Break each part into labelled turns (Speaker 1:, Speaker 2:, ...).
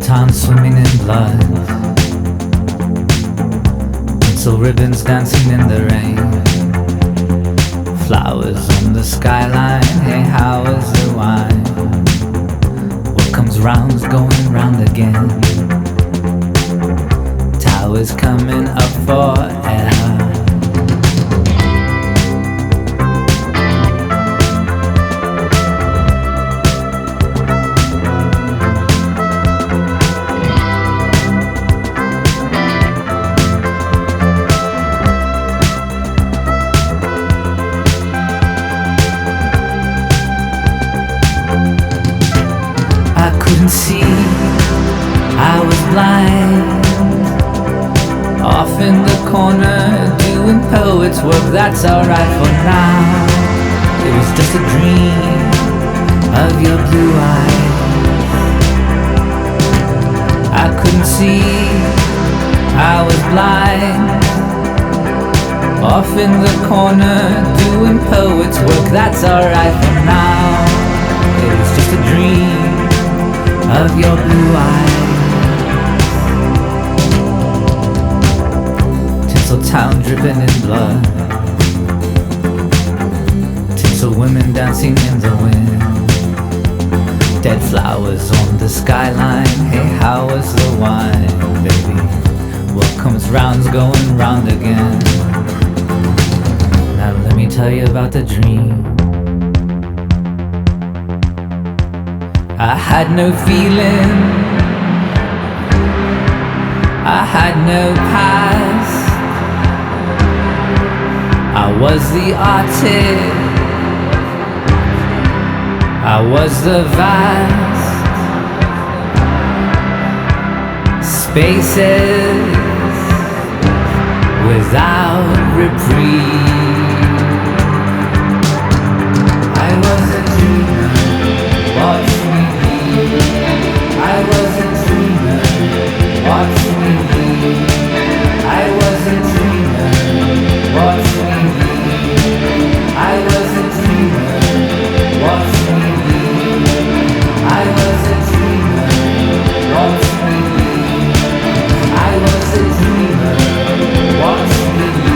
Speaker 1: town swimming in blood. Pencil ribbons dancing in the rain. Flowers on the skyline, hey, how is the wine? What comes round's going round again. Towers coming up for air. See, I was blind, off in the corner doing poet's work. That's alright for now. It was just a dream of your blue eyes. I couldn't see, I was blind, off in the corner doing poet's work. That's alright for now. It was just a dream of your blue eyes. Tinsel town dripping in blood. Tinsel women dancing in the wind. Dead flowers on the skyline. Hey, how was the wine, baby? What comes round's going round again. Now let me tell you about the dream. I had no feeling, I had no past. I was the artist, I was the vast spaces without reprieve. I was a dreamer, watch me be. I was a dreamer, watch me be. I was a dreamer, watch me be. I was a dreamer, watch me be. I was a dreamer, watch me be. I was a dreamer, watch me be.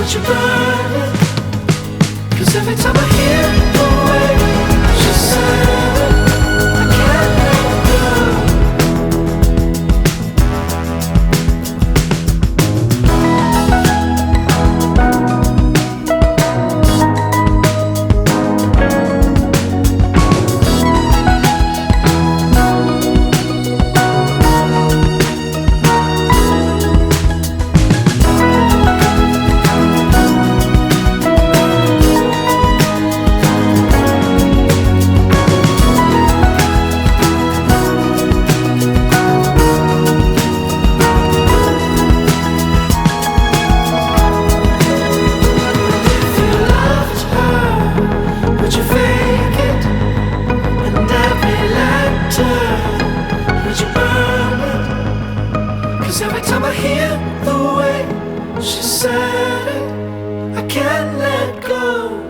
Speaker 2: would you burn it? 'Cause every time I hear the way she said it, I can't let go. Every time I hear the way she said it, I can't let go.